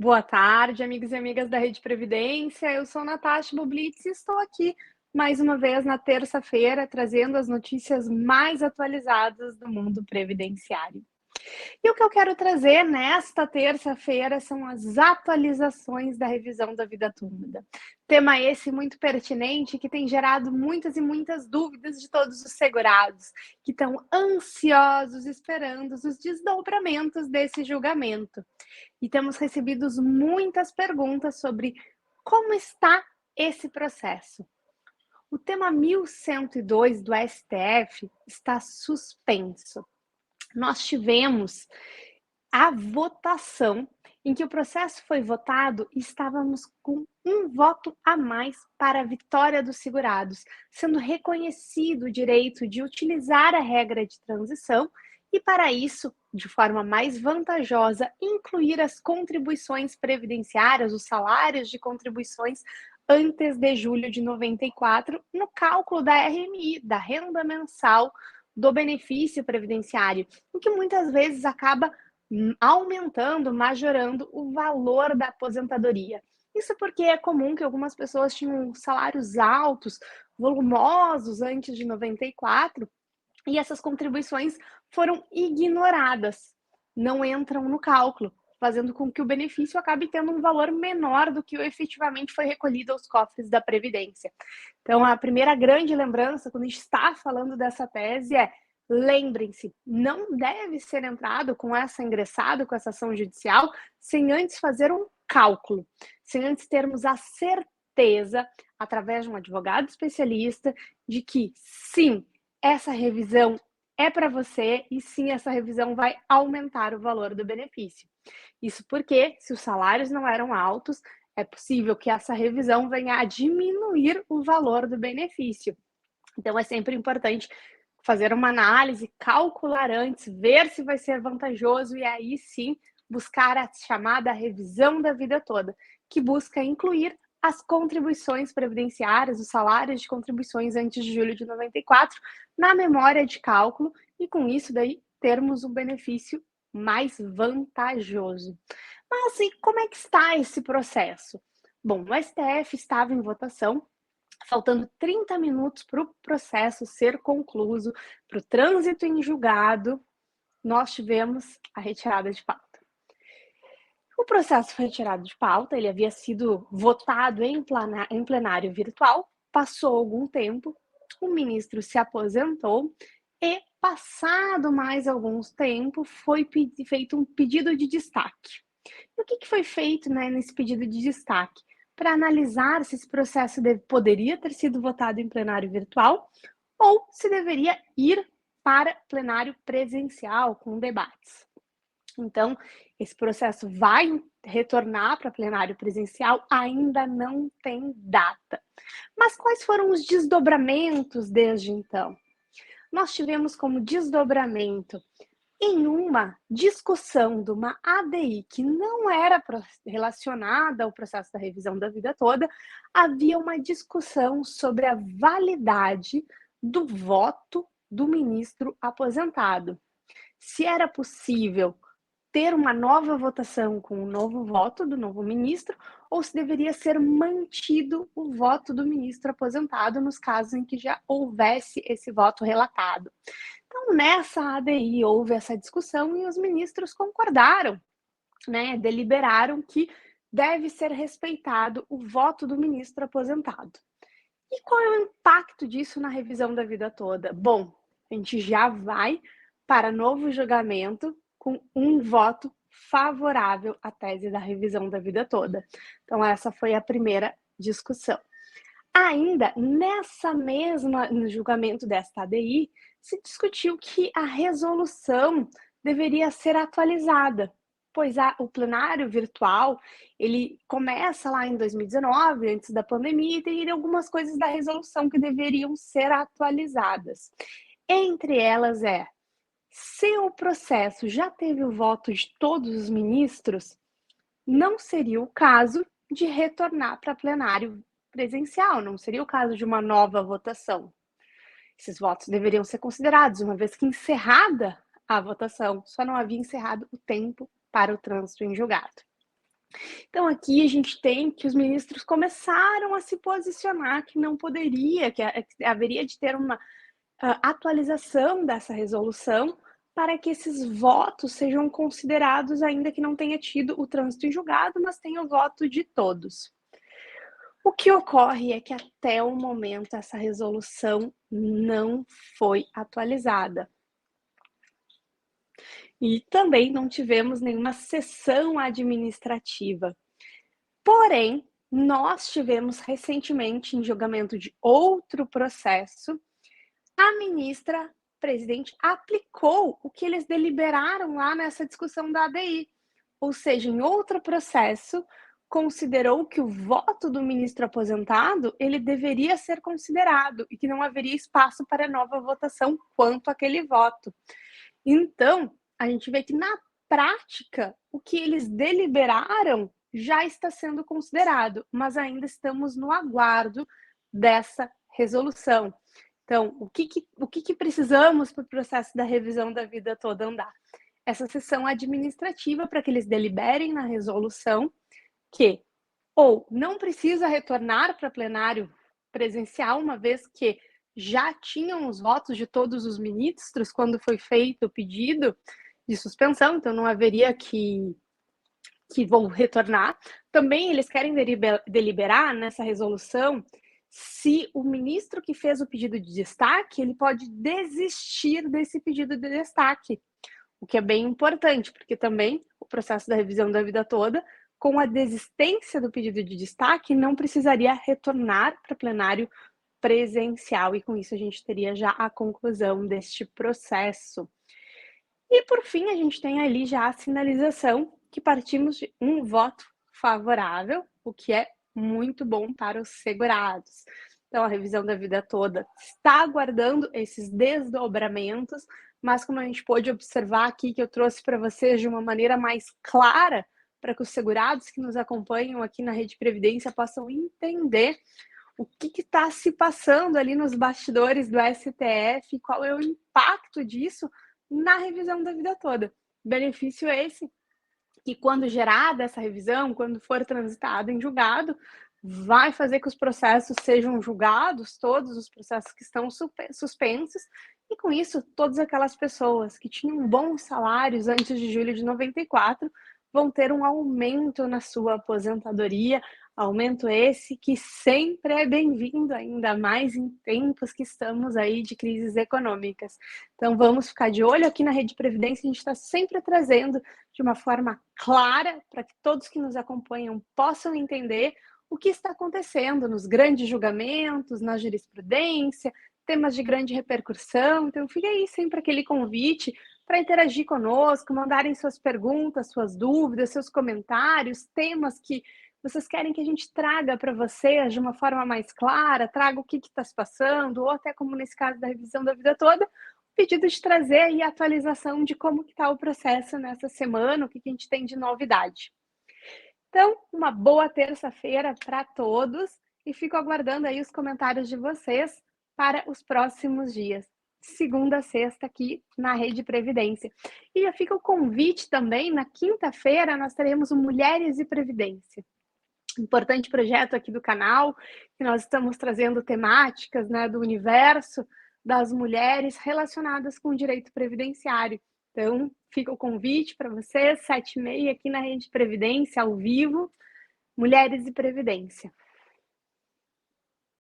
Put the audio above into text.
Boa tarde, amigos e amigas da Rede Previdência. Eu sou Natasha Bublitz e estou aqui mais uma vez na terça-feira trazendo as notícias mais atualizadas do mundo previdenciário. E o que eu quero trazer nesta terça-feira são as atualizações da revisão da vida toda. Tema esse muito pertinente que tem gerado muitas e muitas dúvidas de todos os segurados, que estão ansiosos esperando os desdobramentos desse julgamento. E temos recebido muitas perguntas sobre como está esse processo. O tema 1102 do STF está suspenso. Nós tivemos a votação em que o processo foi votado e estávamos com um voto a mais para a vitória dos segurados, sendo reconhecido o direito de utilizar a regra de transição e, para isso, de forma mais vantajosa, incluir as contribuições previdenciárias, os salários de contribuições antes de julho de 94, no cálculo da RMI, da renda mensal do benefício previdenciário, o que muitas vezes acaba aumentando, majorando o valor da aposentadoria. Isso porque é comum que algumas pessoas tinham salários altos, volumosos antes de 94, e essas contribuições foram ignoradas, não entram no cálculo, fazendo com que o benefício acabe tendo um valor menor do que o efetivamente foi recolhido aos cofres da Previdência. Então, a primeira grande lembrança, quando a gente está falando dessa tese, é: lembrem-se, não deve ser entrado com essa ação judicial, sem antes fazer um cálculo, sem antes termos a certeza, através de um advogado especialista, de que sim, essa revisão é para você e sim, essa revisão vai aumentar o valor do benefício. Isso porque, se os salários não eram altos, é possível que essa revisão venha a diminuir o valor do benefício. Então, é sempre importante fazer uma análise, calcular antes, ver se vai ser vantajoso e aí sim buscar a chamada revisão da vida toda, que busca incluir as contribuições previdenciárias, os salários de contribuições antes de julho de 94, na memória de cálculo, e com isso daí termos um benefício mais vantajoso. Mas e como é que está esse processo? Bom, o STF estava em votação, faltando 30 minutos para o processo ser concluído, para o trânsito em julgado, nós tivemos a retirada de pauta. O processo foi retirado de pauta, ele havia sido votado em plenário virtual, passou algum tempo, o ministro se aposentou e, passado mais algum tempo, foi feito um pedido de destaque. E o que foi feito, nesse pedido de destaque? Para analisar se esse processo poderia ter sido votado em plenário virtual ou se deveria ir para plenário presencial, com debates. Então, esse processo vai retornar para plenário presencial, ainda não tem data. Mas quais foram os desdobramentos desde então? Nós tivemos como desdobramento, em uma discussão de uma ADI que não era relacionada ao processo da revisão da vida toda, havia uma discussão sobre a validade do voto do ministro aposentado. Se era possível ter uma nova votação com um novo voto do novo ministro, ou se deveria ser mantido o voto do ministro aposentado nos casos em que já houvesse esse voto relatado. Então, nessa ADI houve essa discussão e os ministros concordaram, deliberaram que deve ser respeitado o voto do ministro aposentado. E qual é o impacto disso na revisão da vida toda? Bom, a gente já vai para novo julgamento com um voto favorável à tese da revisão da vida toda. Então, essa foi a primeira discussão. Ainda no julgamento desta ADI, se discutiu que a resolução deveria ser atualizada, pois o plenário virtual, ele começa lá em 2019, antes da pandemia, e tem algumas coisas da resolução que deveriam ser atualizadas. Entre elas se o processo já teve o voto de todos os ministros, não seria o caso de retornar para plenário presencial, não seria o caso de uma nova votação. Esses votos deveriam ser considerados, uma vez que encerrada a votação, só não havia encerrado o tempo para o trânsito em julgado. Então aqui a gente tem que os ministros começaram a se posicionar que não poderia, que haveria de ter uma atualização dessa resolução para que esses votos sejam considerados, ainda que não tenha tido o trânsito em julgado, mas tenha o voto de todos. O que ocorre é que até o momento essa resolução não foi atualizada. E também não tivemos nenhuma sessão administrativa. Porém, nós tivemos recentemente, em julgamento de outro processo, a ministra presidente aplicou o que eles deliberaram lá nessa discussão da ADI, ou seja, em outro processo, considerou que o voto do ministro aposentado ele deveria ser considerado e que não haveria espaço para nova votação quanto àquele voto. Então, a gente vê que na prática, o que eles deliberaram já está sendo considerado, mas ainda estamos no aguardo dessa resolução. Então, o que precisamos para o processo da revisão da vida toda andar? Essa sessão administrativa para que eles deliberem na resolução que ou não precisa retornar para plenário presencial, uma vez que já tinham os votos de todos os ministros quando foi feito o pedido de suspensão, então não haveria que vão retornar. Também eles querem deliberar nessa resolução se o ministro que fez o pedido de destaque, ele pode desistir desse pedido de destaque, o que é bem importante, porque também o processo da revisão da vida toda, com a desistência do pedido de destaque, não precisaria retornar para plenário presencial, e com isso a gente teria já a conclusão deste processo. E por fim, a gente tem ali já a sinalização que partimos de um voto favorável, o que é muito bom para os segurados. Então, a revisão da vida toda está aguardando esses desdobramentos, mas como a gente pôde observar aqui, que eu trouxe para vocês de uma maneira mais clara, para que os segurados que nos acompanham aqui na Rede Previdência possam entender o que está se passando ali nos bastidores do STF, qual é o impacto disso na revisão da vida toda. Benefício esse que, quando gerada essa revisão, quando for transitado em julgado, vai fazer que os processos sejam julgados, todos os processos que estão suspensos, e com isso, todas aquelas pessoas que tinham bons salários antes de julho de 94 vão ter um aumento na sua aposentadoria, aumento esse que sempre é bem-vindo, ainda mais em tempos que estamos aí de crises econômicas. Então vamos ficar de olho aqui na Rede Previdência, a gente está sempre trazendo de uma forma clara para que todos que nos acompanham possam entender o que está acontecendo nos grandes julgamentos, na jurisprudência, temas de grande repercussão. Então fica aí sempre aquele convite para interagir conosco, mandarem suas perguntas, suas dúvidas, seus comentários, temas que vocês querem que a gente traga para vocês de uma forma mais clara, traga o que está se passando, ou até como nesse caso da revisão da vida toda, pedido de trazer aí a atualização de como está o processo nessa semana, o que a gente tem de novidade. Então, uma boa terça-feira para todos e fico aguardando aí os comentários de vocês para os próximos dias. Segunda a sexta aqui na Rede Previdência. E já fica o convite também, na quinta-feira nós teremos o Mulheres e Previdência. Importante projeto aqui do canal, que nós estamos trazendo temáticas, né, do universo das mulheres relacionadas com o direito previdenciário. Então, fica o convite para vocês, 7h30 aqui na Rede Previdência, ao vivo, Mulheres e Previdência.